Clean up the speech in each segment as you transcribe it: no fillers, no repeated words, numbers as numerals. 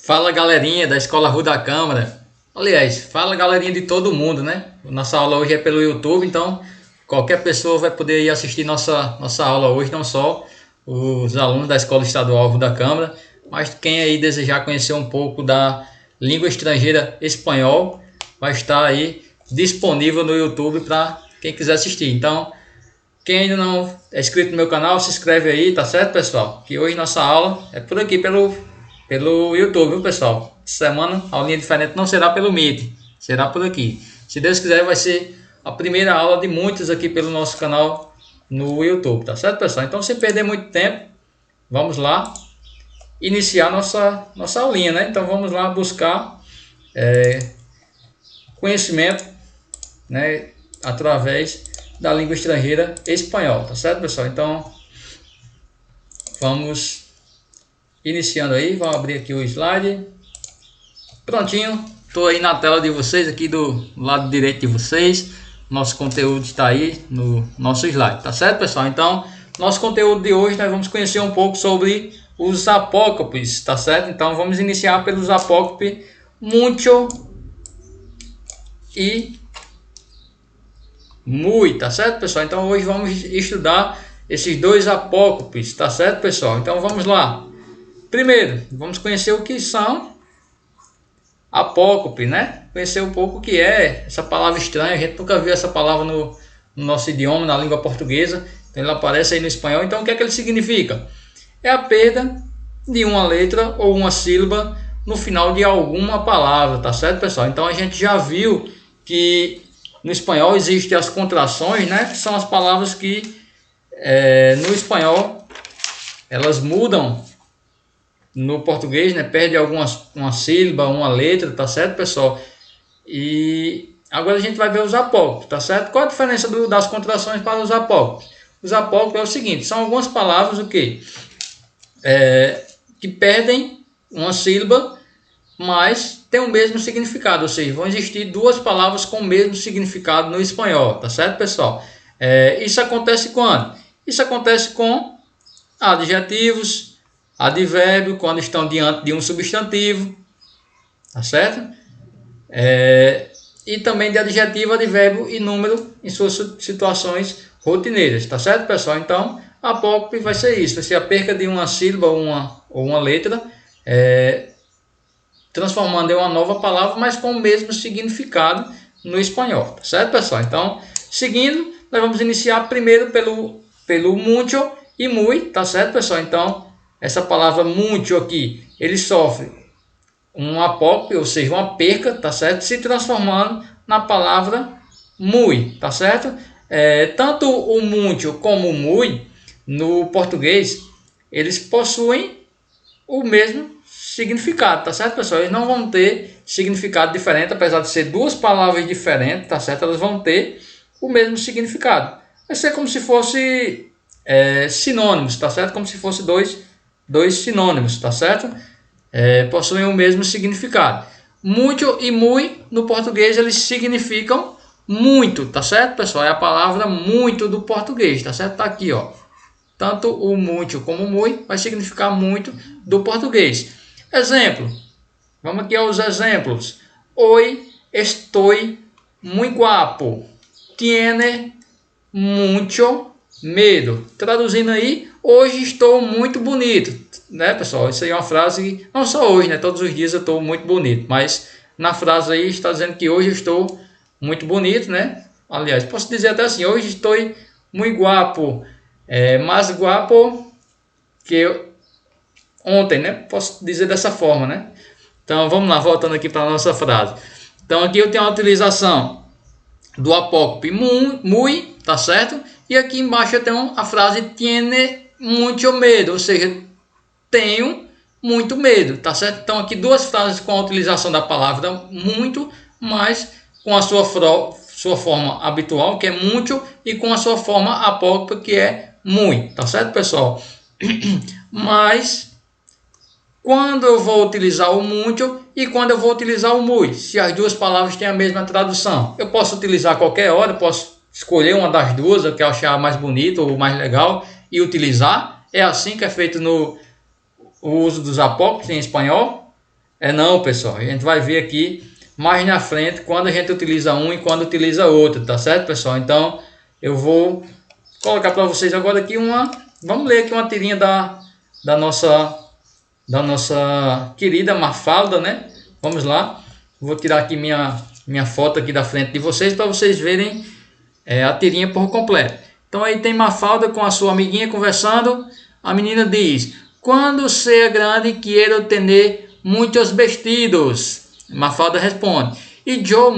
Fala galerinha da Escola Rua da Câmara. Aliás, fala galerinha de todo mundo, né? Nossa aula hoje é pelo YouTube, então qualquer pessoa vai poder ir assistir nossa aula hoje, não só os alunos da Escola Estadual Rua da Câmara, mas quem aí desejar conhecer um pouco da língua estrangeira espanhol, vai estar aí disponível no YouTube para quem quiser assistir. Então, quem ainda não é inscrito no meu canal, se inscreve aí, tá certo, pessoal? Que hoje nossa aula é por aqui, pelo YouTube, viu, pessoal? Semana, a aulinha diferente não será pelo Meet, será por aqui. Se Deus quiser, vai ser a primeira aula de muitas aqui pelo nosso canal no YouTube, tá certo, pessoal? Então, sem perder muito tempo, vamos lá iniciar nossa aulinha, né? Então, vamos lá buscar conhecimento, né, através da língua estrangeira espanhol, tá certo, pessoal? Então, vamos iniciando aí, vamos abrir aqui o slide. Prontinho, estou aí na tela de vocês, aqui do lado direito de vocês. Nosso conteúdo está aí no nosso slide, tá certo, pessoal? Então, nosso conteúdo de hoje nós vamos conhecer um pouco sobre os apócopes, tá certo? Então, vamos iniciar pelos apócopes mucho e muy, tá certo, pessoal? Então, hoje vamos estudar esses dois apócopes, tá certo, pessoal? Então, vamos lá. Primeiro, vamos conhecer o que são apócope, né? Conhecer um pouco o que é essa palavra estranha. A gente nunca viu essa palavra no nosso idioma, na língua portuguesa. Então, ela aparece aí no espanhol. Então, o que é que ele significa? É a perda de uma letra ou uma sílaba no final de alguma palavra, tá certo, pessoal? Então, a gente já viu que no espanhol existem as contrações, né? Que são as palavras que no espanhol elas mudam no português, né? Perde uma sílaba, uma letra, tá certo, pessoal? E agora a gente vai ver os apócopos, tá certo? Qual a diferença das contrações para os apócopos? Os apócopos é o seguinte, são algumas palavras que perdem uma sílaba, mas tem o mesmo significado, ou seja, vão existir duas palavras com o mesmo significado no espanhol, tá certo, pessoal? Isso acontece quando? Isso acontece com adjetivos, advérbio, quando estão diante de um substantivo, tá certo? E também de adjetivo, advérbio e número em suas situações rotineiras, tá certo, pessoal? Então, apócope vai ser isso, vai ser a perca de uma sílaba ou uma letra, transformando em uma nova palavra, mas com o mesmo significado no espanhol, tá certo, pessoal? Então, seguindo, nós vamos iniciar primeiro pelo mucho e muy, tá certo, pessoal? Então, essa palavra mucho aqui, ele sofre um apócope, ou seja, uma perca, tá certo? Se transformando na palavra muy, tá certo? Tanto o mucho como o muy, no português, eles possuem o mesmo significado, tá certo, pessoal? Eles não vão ter significado diferente, apesar de ser duas palavras diferentes, tá certo? Elas vão ter o mesmo significado. Vai ser como se fosse sinônimos, tá certo? Como se fosse dois sinônimos, tá certo? Possuem o mesmo significado. Muito e muy, no português, eles significam muito, tá certo, pessoal? É a palavra muito do português, tá certo? Tá aqui, ó. Tanto o muito como o muy vai significar muito do português. Exemplo. Vamos aqui aos exemplos. Hoy estoy muy guapo. Tiene mucho medo. Traduzindo aí, hoje estou muito bonito, né, pessoal? Isso aí é uma frase que não só hoje, né? Todos os dias eu estou muito bonito, mas na frase aí está dizendo que hoje eu estou muito bonito, né? Aliás, posso dizer até assim, hoje estou muito guapo, mais guapo que ontem, né? Posso dizer dessa forma, né? Então vamos lá, voltando aqui para a nossa frase. Então aqui eu tenho a utilização do apócope muy, tá certo? E aqui embaixo eu tenho a frase tiene mucho medo, ou seja, tenho muito medo, tá certo? Então aqui duas frases com a utilização da palavra muito, mas com a sua forma habitual, que é muito, e com a sua forma apócope, que é muy, tá certo, pessoal? Mas quando eu vou utilizar o muito e quando eu vou utilizar o muy, se as duas palavras têm a mesma tradução, eu posso utilizar a qualquer hora, posso escolher uma das duas, o que eu achar mais bonito ou mais legal, e utilizar. É assim que é feito o uso dos apócopes em espanhol. É não, pessoal. A gente vai ver aqui mais na frente quando a gente utiliza um e quando utiliza outro, tá certo, pessoal? Então, eu vou colocar para vocês agora aqui uma... Vamos ler aqui uma tirinha da nossa querida Mafalda, né? Vamos lá. Vou tirar aqui minha foto aqui da frente de vocês para vocês verem a tirinha por completo. Então aí tem Mafalda com a sua amiguinha conversando. A menina diz: quando seja grande quero ter muitos vestidos. Mafalda responde: e eu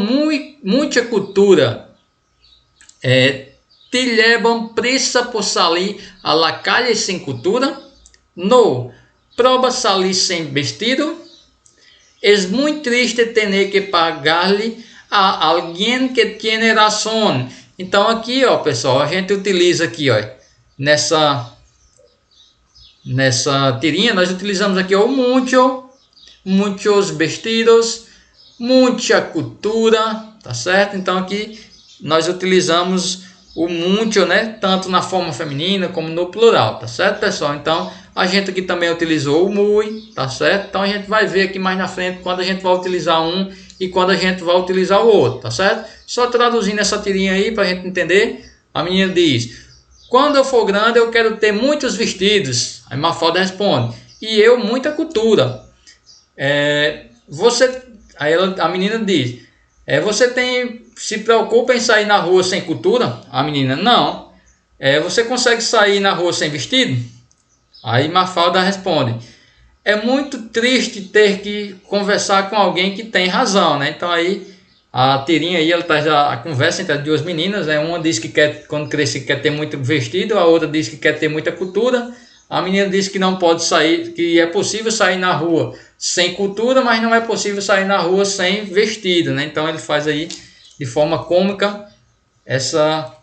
muita cultura. Te levam pressa por sair a la calle sem cultura? No. Proba salir sem vestido? Es muy triste tener que pagar-lhe a alguém que tiene razão. Então aqui, ó, pessoal, a gente utiliza aqui, ó, nessa tirinha, nós utilizamos aqui o mucho, muitos vestidos, muita cultura, tá certo? Então aqui nós utilizamos o mucho, né, tanto na forma feminina como no plural, tá certo, pessoal? Então a gente aqui também utilizou o muy, tá certo? Então a gente vai ver aqui mais na frente quando a gente vai utilizar um e quando a gente vai utilizar o outro, tá certo? Só traduzindo essa tirinha aí para a gente entender. A menina diz: quando eu for grande eu quero ter muitos vestidos. Aí Mafalda responde: e eu muita cultura. Aí a menina diz: você se preocupa em sair na rua sem cultura? A menina: não. Você consegue sair na rua sem vestido? Aí Mafalda responde: é muito triste ter que conversar com alguém que tem razão, né? Então aí a tirinha aí, ela traz a conversa entre as duas meninas, né? Uma diz que quando crescer quer ter muito vestido, a outra diz que quer ter muita cultura. A menina diz que não pode sair, que é possível sair na rua sem cultura, mas não é possível sair na rua sem vestido, né? Então ele faz aí de forma cômica essa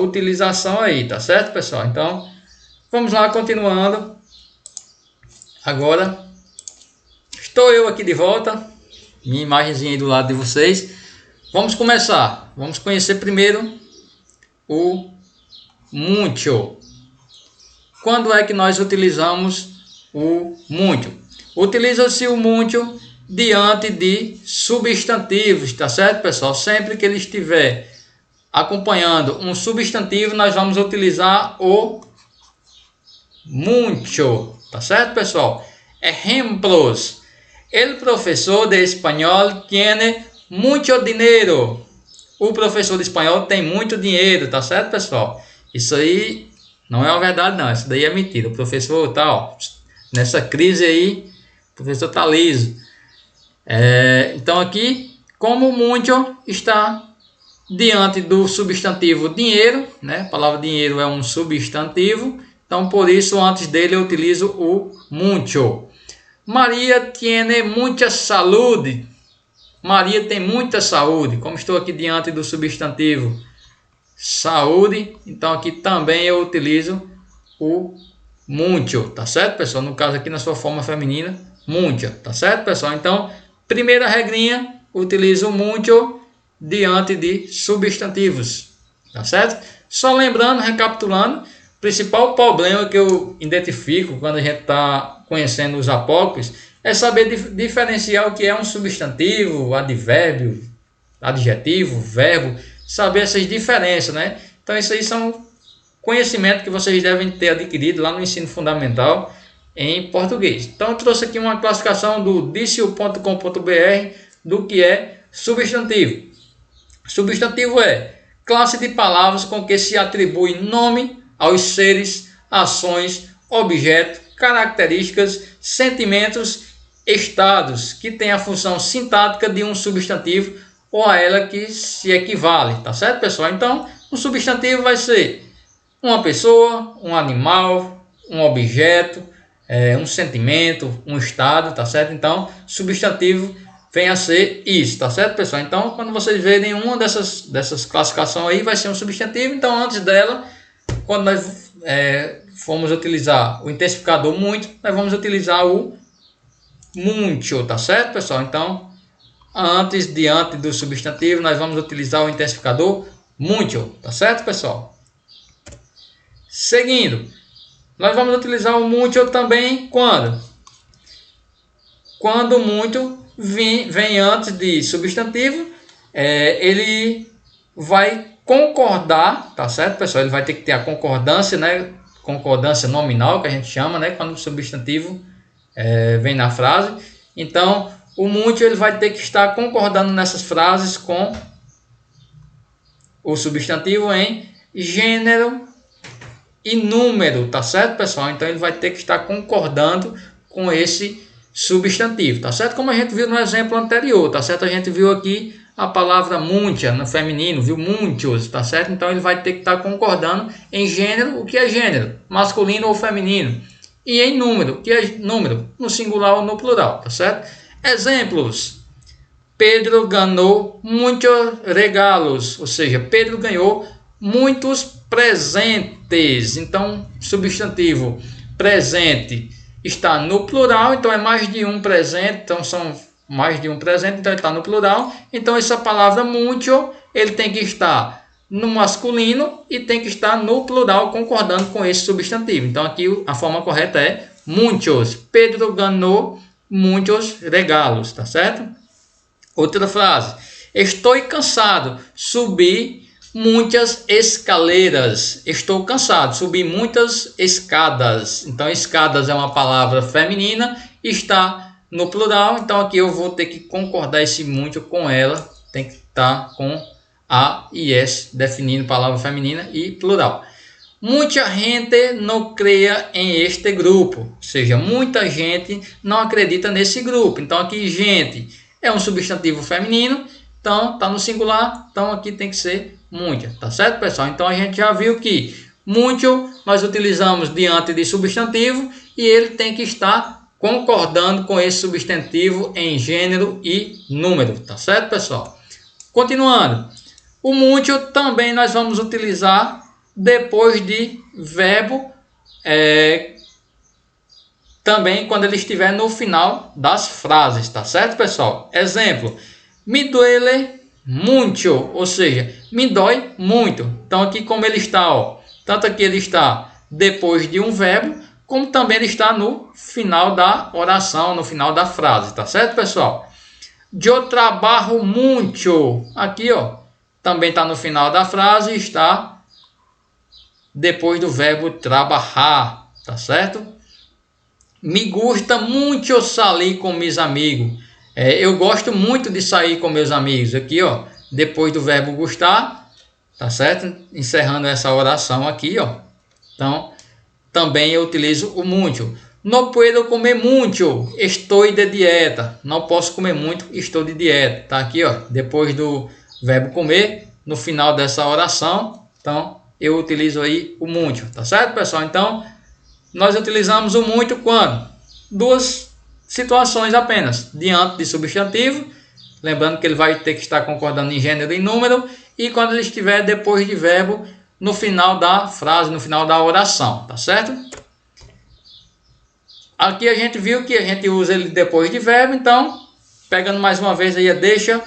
utilização aí, tá certo, pessoal? Então vamos lá, continuando. Agora estou eu aqui de volta, minha imagenzinha aí do lado de vocês. Vamos começar. Vamos conhecer primeiro o mucho. Quando é que nós utilizamos o mucho? Utiliza-se o mucho diante de substantivos, tá certo, pessoal? Sempre que ele estiver acompanhando um substantivo, nós vamos utilizar o mucho, tá certo, pessoal? Ejemplos: el profesor de espanhol tiene mucho dinero. O professor de espanhol tem muito dinheiro, tá certo, pessoal? Isso aí não é uma verdade, não. Isso daí é mentira. O professor tá, ó, nessa crise aí, o professor tá liso. Então aqui, como muito está diante do substantivo dinheiro, né? A palavra dinheiro é um substantivo. Então, por isso, antes dele eu utilizo o mucho. Maria tiene muita saúde. Maria tem muita saúde. Como estou aqui diante do substantivo saúde, então aqui também eu utilizo o mucho, tá certo, pessoal? No caso aqui na sua forma feminina, mucha, tá certo, pessoal? Então, primeira regrinha, utilizo o mucho diante de substantivos, tá certo? Só lembrando, recapitulando, o principal problema que eu identifico quando a gente está conhecendo os apócrifos é saber diferenciar o que é um substantivo, advérbio, adjetivo, verbo, saber essas diferenças, né? Então isso aí são conhecimentos que vocês devem ter adquirido lá no ensino fundamental em português. Então eu trouxe aqui uma classificação do dicio.com.br do que é substantivo. Substantivo é classe de palavras com que se atribui nome aos seres, ações, objetos, características, sentimentos, estados, que tem a função sintática de um substantivo ou a ela que se equivale, tá certo, pessoal? Então, um substantivo vai ser uma pessoa, um animal, um objeto, um sentimento, um estado, tá certo? Então, substantivo vem a ser isso, tá certo, pessoal? Então, quando vocês verem uma dessas classificações aí, vai ser um substantivo. Então, antes dela, quando nós formos utilizar o intensificador muito, nós vamos utilizar o mucho, tá certo, pessoal? Então, diante do substantivo, nós vamos utilizar o intensificador mucho, tá certo, pessoal? Seguindo, nós vamos utilizar o mucho também quando? quando muito vem antes de substantivo, ele vai concordar, tá certo, pessoal? Ele vai ter que ter a concordância, né? Concordância nominal, que a gente chama, né? Quando o substantivo vem na frase. Então, o muito ele vai ter que estar concordando nessas frases com o substantivo em gênero e número, tá certo, pessoal? Então, ele vai ter que estar concordando com esse substantivo, tá certo? Como a gente viu no exemplo anterior, tá certo? A gente viu aqui a palavra muita no feminino, viu? Muitos, tá certo? Então, ele vai ter que estar concordando em gênero, o que é gênero? Masculino ou feminino. E em número, o que é número? No singular ou no plural, tá certo? Exemplos. Pedro ganhou muitos regalos, ou seja, Pedro ganhou muitos presentes. Então, substantivo presente está no plural, então é mais de um presente, então são mais de um presente, então ele está no plural. Então, essa palavra muito, ele tem que estar no masculino e tem que estar no plural, concordando com esse substantivo. Então, aqui a forma correta é muitos. Pedro ganhou muitos regalos, tá certo? Outra frase. Estou cansado. Subi muitas escaleiras. Estou cansado. Subi muitas escadas. Então, escadas é uma palavra feminina. Está no plural. Então, aqui eu vou ter que concordar esse muito com ela. Tem que estar com a e s, definindo palavra feminina e plural. Muita gente não creia em este grupo. Ou seja, muita gente não acredita nesse grupo. Então, aqui, gente é um substantivo feminino. Então, está no singular. Então, aqui tem que ser muita. Tá certo, pessoal? Então, a gente já viu que muito nós utilizamos diante de substantivo e ele tem que estar concordando com esse substantivo em gênero e número. Tá certo, pessoal? Continuando. O muito também nós vamos utilizar depois de verbo, também quando ele estiver no final das frases, tá certo, pessoal? Exemplo, me duele muito, ou seja, me dói muito. Então aqui como ele está, ó, tanto aqui ele está depois de um verbo, como também ele está no final da oração, no final da frase, tá certo, pessoal? Eu trabalho muito, aqui, ó, também está no final da frase, está depois do verbo trabalhar, tá certo? Me gusta muito sair com meus amigos. Eu gosto muito de sair com meus amigos. Aqui, ó, depois do verbo gostar, tá certo? Encerrando essa oração aqui, ó. Então, também eu utilizo o muito. Não puedo comer muito, estou de dieta. Não posso comer muito, estou de dieta. Tá aqui, ó, depois do verbo comer, no final dessa oração. Então, eu utilizo aí o muito, tá certo, pessoal? Então, nós utilizamos o muito quando? Duas situações apenas. Diante de substantivo, lembrando que ele vai ter que estar concordando em gênero e número, e quando ele estiver depois de verbo, no final da frase, no final da oração, tá certo? Aqui a gente viu que a gente usa ele depois de verbo, então, pegando mais uma vez aí a deixa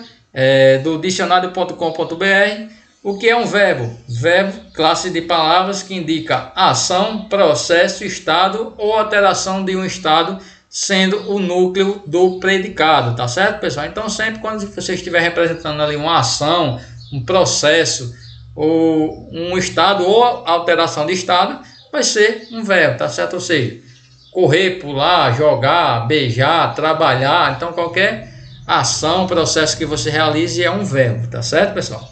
do dicionário.com.br. O que é um verbo? Verbo, classe de palavras que indica ação, processo, estado ou alteração de um estado, sendo o núcleo do predicado, tá certo, pessoal? Então, sempre quando você estiver representando ali uma ação, um processo, ou um estado ou alteração de estado, vai ser um verbo, tá certo? Ou seja, correr, pular, jogar, beijar, trabalhar, então qualquer ação, processo que você realize é um verbo, tá certo, pessoal?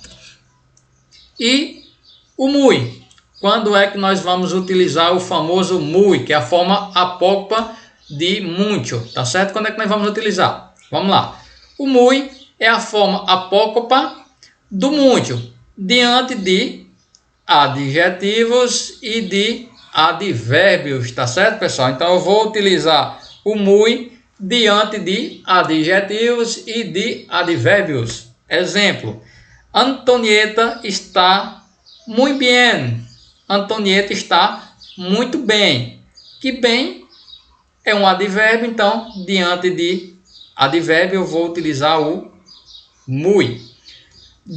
E o muy. Quando é que nós vamos utilizar o famoso muy, que é a forma apócopa de muito, tá certo? Quando é que nós vamos utilizar? Vamos lá. O muy é a forma apócopa do muito, diante de adjetivos e de advérbios, tá certo, pessoal? Então eu vou utilizar o muy diante de adjetivos e de advérbios. Exemplo. Antonieta está muito bem. Antonieta está muito bem. Que bem é um advérbio, então, diante de advérbio, eu vou utilizar o muy.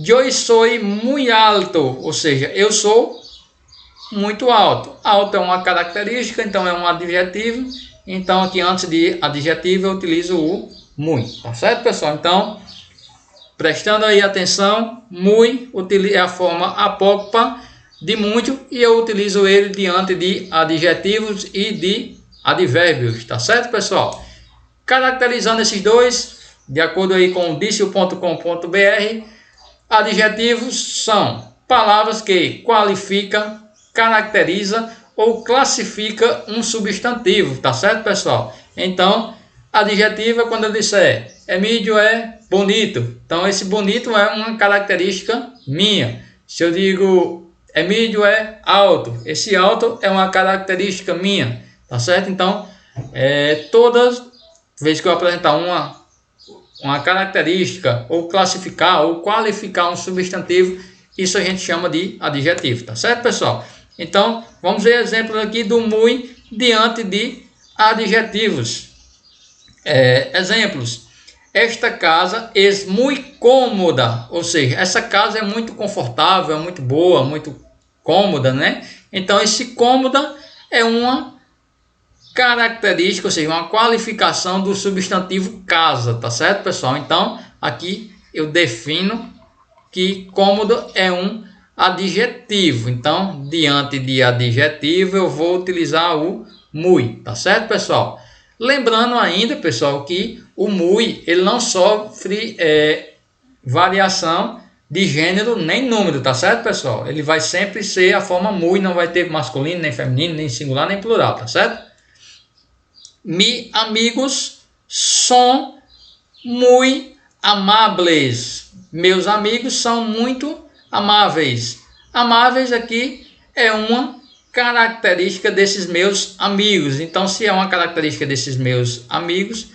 Eu sou muito alto, ou seja, eu sou muito alto. Alto é uma característica, então é um adjetivo. Então aqui antes de adjetivo eu utilizo o muy, tá certo, pessoal? Então, prestando aí atenção, muy é a forma apócrifa de muito e eu utilizo ele diante de adjetivos e de advérbios, tá certo, pessoal? Caracterizando esses dois, de acordo aí com dicio.com.br, adjetivos são palavras que qualifica, caracteriza ou classifica um substantivo, tá certo, pessoal? Então, adjetivo é quando eu disser Emílio é bonito. Então, esse bonito é uma característica minha. Se eu digo Emílio é alto, esse alto é uma característica minha, tá certo? Então, todas vezes que eu apresentar uma característica, ou classificar, ou qualificar um substantivo, isso a gente chama de adjetivo, tá certo, pessoal? Então, vamos ver exemplos aqui do muy diante de adjetivos. Exemplos. Esta casa é muito cômoda, ou seja, essa casa é muito confortável, é muito boa, muito cômoda, né? Então, esse cômoda é uma característica, ou seja, uma qualificação do substantivo casa, tá certo, pessoal? Então, aqui eu defino que cômodo é um adjetivo. Então, diante de adjetivo, eu vou utilizar o muy, tá certo, pessoal? Lembrando ainda, pessoal, que o muy ele não sofre variação de gênero nem número, tá certo, pessoal? Ele vai sempre ser a forma muy, não vai ter masculino, nem feminino, nem singular, nem plural, tá certo? Mi amigos son muy amables. Meus amigos são muito amáveis. Amáveis aqui é uma característica desses meus amigos. Então, se é uma característica desses meus amigos,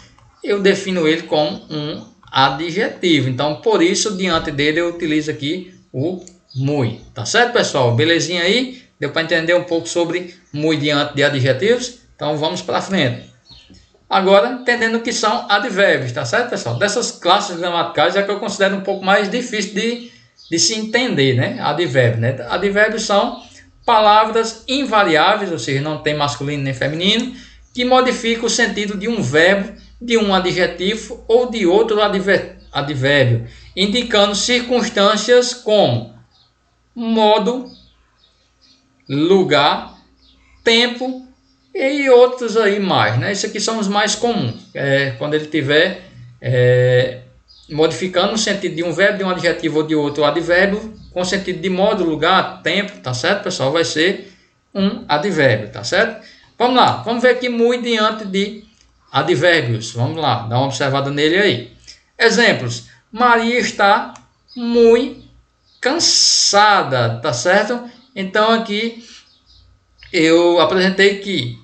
eu defino ele como um adjetivo. Então, por isso, diante dele, eu utilizo aqui o muy. Tá certo, pessoal? Belezinha aí? Deu para entender um pouco sobre muy diante de adjetivos? Então, vamos para frente. Agora, entendendo o que são advérbios, tá certo, pessoal? Dessas classes gramaticais é que eu considero um pouco mais difícil de se entender, né? Advérbio, né? Advérbios são palavras invariáveis, ou seja, não tem masculino nem feminino, que modificam o sentido de um verbo, de um adjetivo ou de outro advérbio, indicando circunstâncias como modo, lugar, tempo e outros aí mais, né? Esses aqui são os mais comuns. Quando ele estiver modificando o sentido de um verbo, de um adjetivo ou de outro advérbio, com sentido de modo, lugar, tempo, tá certo, pessoal? Vai ser um advérbio, tá certo? Vamos lá, vamos ver aqui muito diante de advérbios. Vamos lá, dá uma observada nele aí. Exemplos. Maria está muito cansada, tá certo? Então aqui eu apresentei que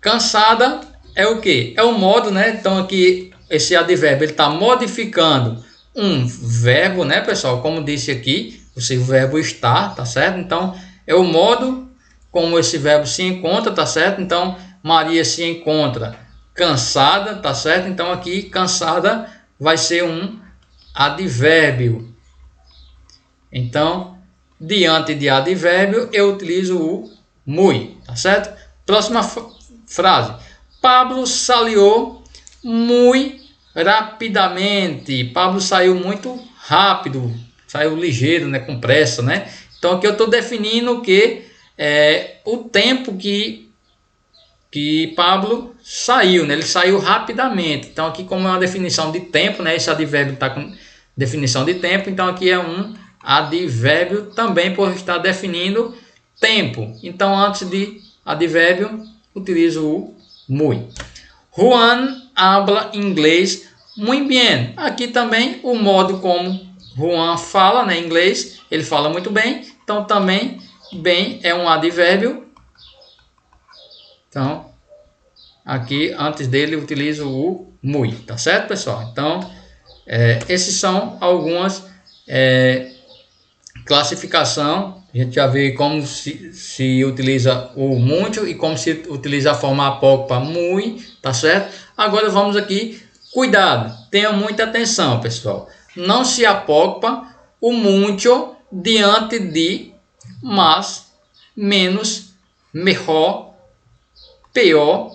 cansada é o que? É o modo, né? Então aqui esse advérbio ele está modificando um verbo, né, pessoal? Como disse aqui, o verbo está, tá certo? Então é o modo como esse verbo se encontra, tá certo? Então Maria se encontra cansada, tá certo? Então aqui cansada vai ser um advérbio. Então, diante de advérbio, eu utilizo o muy, tá certo? Próxima frase. Pablo salió muy rapidamente. Pablo saiu muito rápido, saiu ligeiro, né, com pressa, né? Então aqui eu estou definindo que o tempo que Pablo saiu, né? Ele saiu rapidamente. Então aqui como é uma definição de tempo, né? Esse advérbio está com definição de tempo, então aqui é um advérbio também por estar definindo tempo. Então antes de advérbio utilizo o muy. Juan habla inglês muy bien. Aqui também o modo como Juan fala, né, inglês, ele fala muito bem. Então também bem é um advérbio. Então aqui antes dele utilizo o muy, tá certo, pessoal? Então esses são algumas classificação. A gente já vê como se utiliza o muito e como se utiliza a forma apócrifa muy, tá certo? Agora vamos aqui, cuidado, tenham muita atenção, pessoal. Não se apócrifa o muito diante de mais, menos, melhor, pior,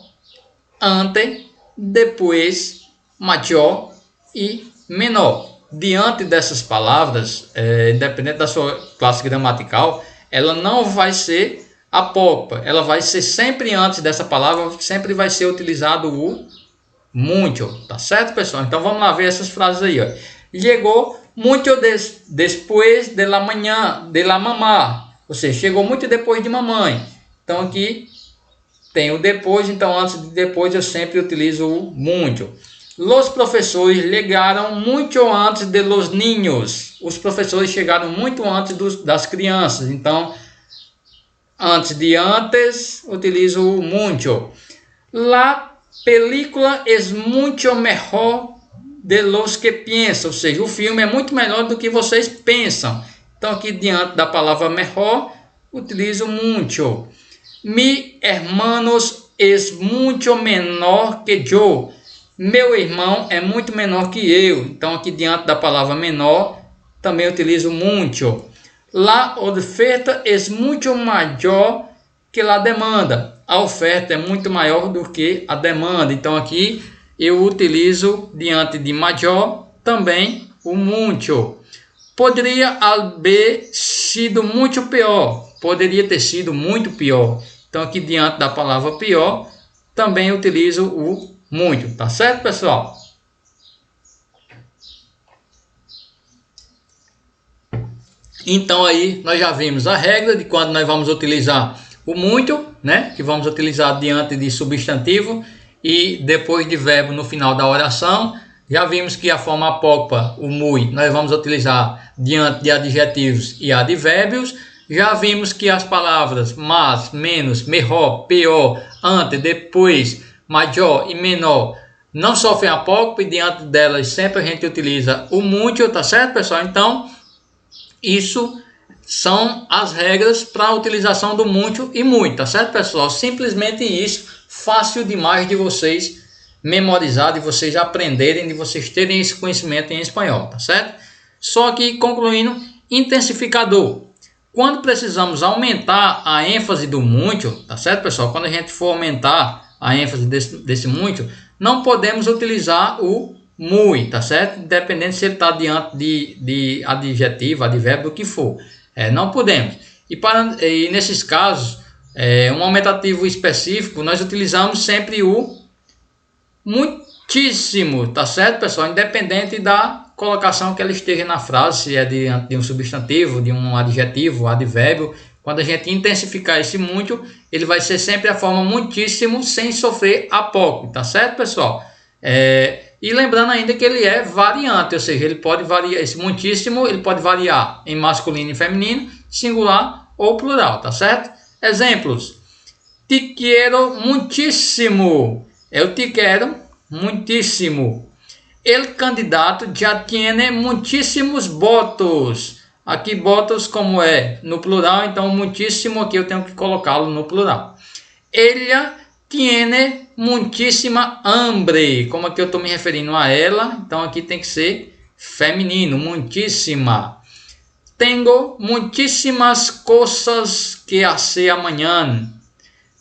ante, depois, maior e menor. Diante dessas palavras, independente da sua classe gramatical, ela não vai ser apócopa, ela vai ser sempre antes dessa palavra, sempre vai ser utilizado o muito, tá certo, pessoal? Então vamos lá ver essas frases aí, ó. Chegou muito depois de la manhã, de la mamá, ou seja, chegou muito depois de mamãe. Então aqui tem o depois, então antes de depois eu sempre utilizo o muito. Los professores chegaram muito antes de los niños. Os professores chegaram muito antes das crianças, então antes de antes utilizo o muito. La película es mucho mejor de los que piensan, ou seja, o filme é muito melhor do que vocês pensam. Então aqui diante da palavra mejor utilizo muito. Mi hermanos es mucho menor que yo. Meu irmão é muito menor que eu. Então aqui diante da palavra menor também utilizo muito. La oferta es mucho mayor que la demanda. A oferta é muito maior do que a demanda. Então aqui eu utilizo diante de maior também o muito. Poderia haber sido muito pior. Poderia ter sido muito pior. Então aqui diante da palavra pior também utilizo o muito. Tá certo, pessoal? Então aí nós já vimos a regra de quando nós vamos utilizar o muito, né? Que vamos utilizar diante de substantivo e depois de verbo no final da oração. Já vimos que a forma apócopa, o muito, nós vamos utilizar diante de adjetivos e advérbios. Já vimos que as palavras mais, menos, melhor, pior, ante, depois, maior e menor não sofrem apócope, e diante delas sempre a gente utiliza o muito, tá certo, pessoal? Então, isso são as regras para a utilização do muito e muito, tá certo, pessoal? Simplesmente isso, fácil demais de vocês memorizar, de vocês aprenderem, de vocês terem esse conhecimento em espanhol, tá certo? Só que, concluindo, intensificador. Quando precisamos aumentar a ênfase do muito, tá certo, pessoal? Quando a gente for aumentar a ênfase desse muito, não podemos utilizar o muy, tá certo? Independente se ele está diante de adjetivo, advérbio, o que for. Não podemos. E nesses casos, um aumentativo específico, nós utilizamos sempre o muitíssimo, tá certo, pessoal? Independente da colocação que ela esteja na frase, se é diante de um substantivo, de um adjetivo, advérbio. Quando a gente intensificar esse muito, ele vai ser sempre a forma muitíssimo sem sofrer apócope, tá certo, pessoal? E lembrando ainda que ele é variante, ou seja, ele pode variar, esse muitíssimo, ele pode variar em masculino e feminino, singular ou plural, tá certo? Exemplos: te quiero muitíssimo. Eu te quero muitíssimo. El candidato já tiene muitíssimos votos. Aqui votos como é no plural, então muitíssimo aqui eu tenho que colocá-lo no plural. Ella tiene muitíssima hambre. Como aqui eu estou me referindo a ela, então aqui tem que ser feminino, muitíssima. Tengo muitíssimas coisas que hacer amanhã.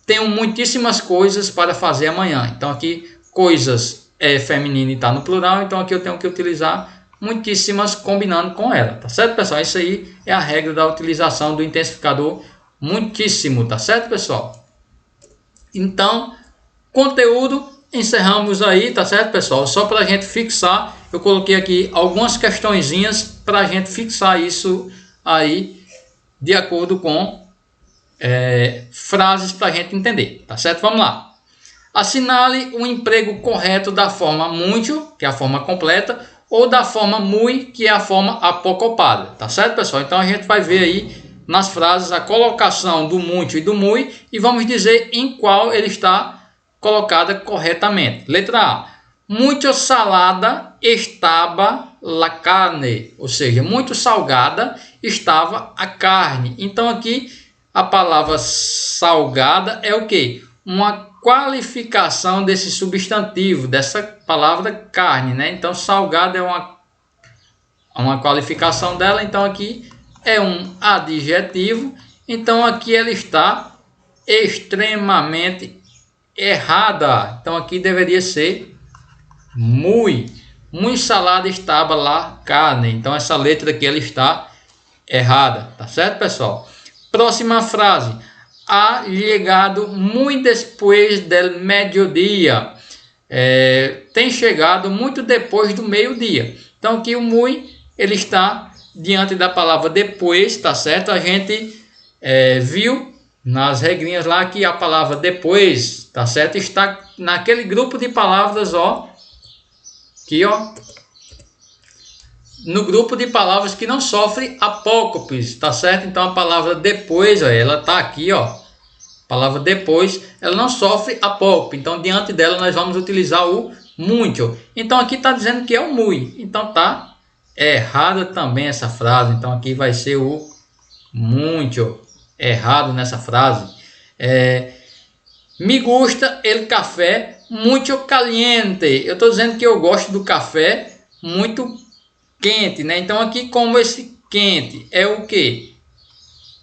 Tenho muitíssimas coisas para fazer amanhã. Então aqui coisas é feminino e está no plural, então aqui eu tenho que utilizar muitíssimas combinando com ela, tá certo, pessoal? Isso aí é a regra da utilização do intensificador muitíssimo, tá certo, pessoal? Então, conteúdo, encerramos aí, tá certo, pessoal? Só para a gente fixar, eu coloquei aqui algumas questõezinhas para a gente fixar isso aí de acordo com frases para a gente entender, tá certo? Vamos lá. Assinale o emprego correto da forma muito, que é a forma completa, ou da forma muy, que é a forma apocopada, tá certo, pessoal? Então a gente vai ver aí nas frases a colocação do muito e do muy e vamos dizer em qual ele está colocada corretamente. Letra A: muito salada estava la carne, ou seja, muito salgada estava a carne. Então aqui a palavra salgada é o que? Uma qualificação desse substantivo, dessa palavra carne, né? Então salgada é uma qualificação dela, então aqui é um adjetivo, então aqui ela está extremamente errada. Então aqui deveria ser muy. Muy salada estava lá carne. Então essa letra aqui ela está errada, tá certo, pessoal? Próxima frase. Ha llegado muy después del mediodía. Tem chegado muito depois do meio-dia. Então aqui o muy ele está diante da palavra depois, tá certo? A gente viu nas regrinhas lá que a palavra depois, tá certo? Está naquele grupo de palavras, ó, aqui, ó, no grupo de palavras que não sofre apócopes, tá certo? Então a palavra depois, ó, ela tá aqui, ó. A palavra depois, ela não sofre apócope. Então diante dela nós vamos utilizar o muito. Então aqui está dizendo que é o muy. Então tá errada também essa frase. Então aqui vai ser o muito. Errado nessa frase. Me gusta el café muito caliente. Eu estou dizendo que eu gosto do café muito quente, né? Então aqui como esse quente é o que?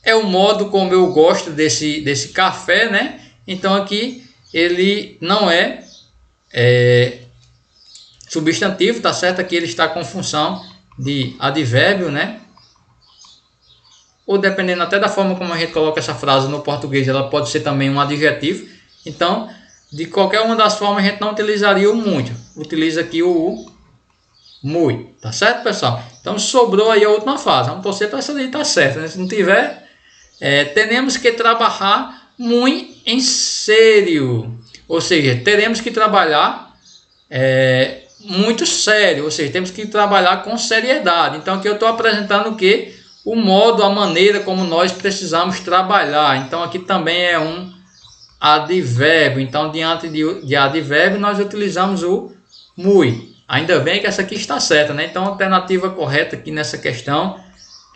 É o modo como eu gosto desse café, né? Então aqui ele não é substantivo, tá certo? Aqui ele está com função de advérbio, né? Ou dependendo até da forma como a gente coloca essa frase no português, ela pode ser também um adjetivo. Então, de qualquer uma das formas, a gente não utilizaria o muito. Utiliza aqui o muy, tá certo, pessoal? Então, sobrou aí a última frase. Vamos torcer para essa daí tá certa, né? Se não tiver, temos que trabalhar muito em sério. Ou seja, teremos que trabalhar muito sério. Ou seja, temos que trabalhar com seriedade. Então, aqui eu estou apresentando o que? O modo, a maneira como nós precisamos trabalhar. Então aqui também é um advérbio. Então diante de advérbio nós utilizamos o muy. Ainda bem que essa aqui está certa, né? Então a alternativa correta aqui nessa questão,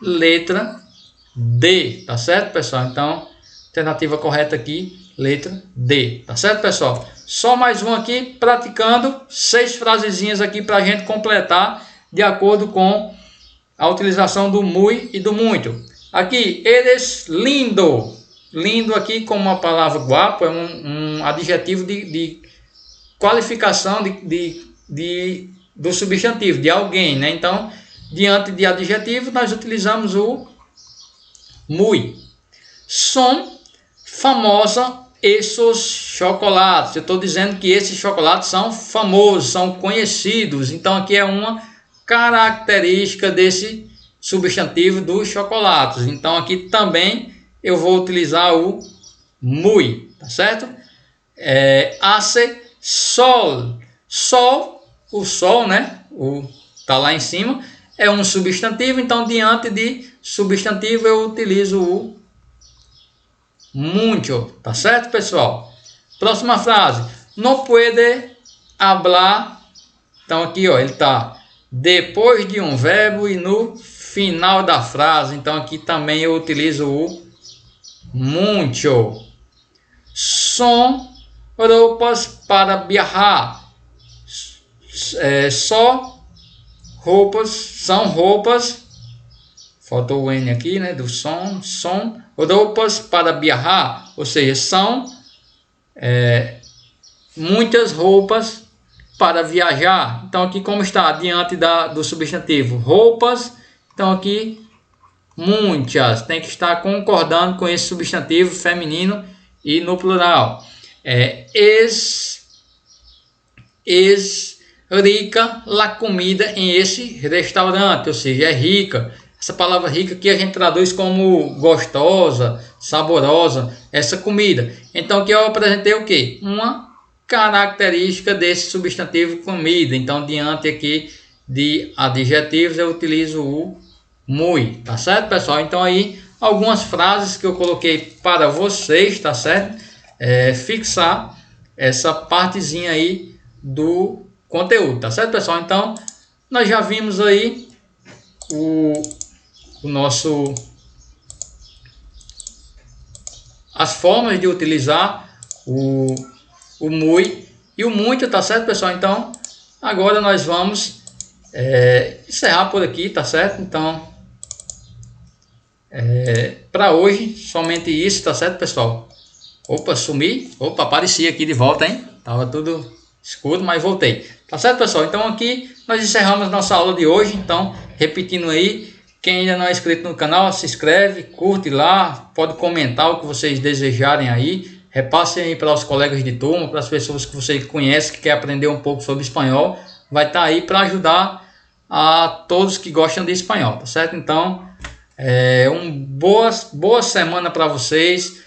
letra D, tá certo, pessoal? Então alternativa correta aqui, letra D, tá certo, pessoal? Só mais um aqui, praticando 6 frasezinhas aqui para a gente completar de acordo com a utilização do muy e do muito. Aqui, eres lindo. Lindo aqui como a palavra guapo é um adjetivo de qualificação do substantivo, de alguém, né? Então, diante de adjetivo, nós utilizamos o muy. São famosa esses chocolates. Eu estou dizendo que esses chocolates são famosos, são conhecidos. Então, aqui é uma característica desse substantivo dos chocolates. Então aqui também eu vou utilizar o muy, tá certo? Hace sol. Sol, o sol, né? Tá lá em cima, é um substantivo. Então diante de substantivo eu utilizo o mucho, tá certo, pessoal? Próxima frase. No puede hablar. Então aqui, ó, ele tá depois de um verbo e no final da frase. Então aqui também eu utilizo o mucho. São roupas para viajar. Só roupas, são roupas. Faltou o N aqui, né? Do som. São roupas para viajar. Ou seja, são muitas roupas para viajar. Então aqui como está diante do substantivo roupas, então aqui muitas, tem que estar concordando com esse substantivo feminino e no plural. Es rica la comida em esse restaurante, ou seja, é rica. Essa palavra rica aqui a gente traduz como gostosa, saborosa, essa comida. Então aqui eu apresentei o que? Uma característica desse substantivo comida. Então diante aqui de adjetivos eu utilizo o muy, tá certo, pessoal? Então aí algumas frases que eu coloquei para vocês, tá certo? Fixar essa partezinha aí do conteúdo, tá certo, pessoal? Então nós já vimos aí as formas de utilizar o muy e o muito, tá certo, pessoal? Então agora nós vamos encerrar por aqui, tá certo? Então para hoje somente isso, tá certo, pessoal? Opa, sumi. Opa, apareci aqui de volta, hein? Tava tudo escuro, mas voltei. Tá certo, pessoal? Então aqui nós encerramos nossa aula de hoje. Então, repetindo aí, quem ainda não é inscrito no canal, se inscreve, curte lá, pode comentar o que vocês desejarem aí. Repassem aí para os colegas de turma, para as pessoas que vocês conhecem, que quer aprender um pouco sobre espanhol. Vai estar aí para ajudar a todos que gostam de espanhol, tá certo? Então, boa semana para vocês,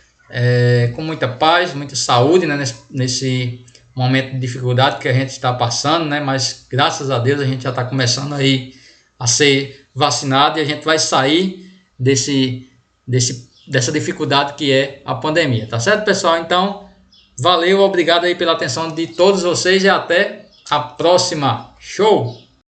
com muita paz, muita saúde, né, nesse momento de dificuldade que a gente está passando, né? Mas graças a Deus a gente já está começando aí a ser vacinado e a gente vai sair dessa dificuldade que é a pandemia, tá certo, pessoal? Então, valeu, obrigado aí pela atenção de todos vocês e até a próxima. Show!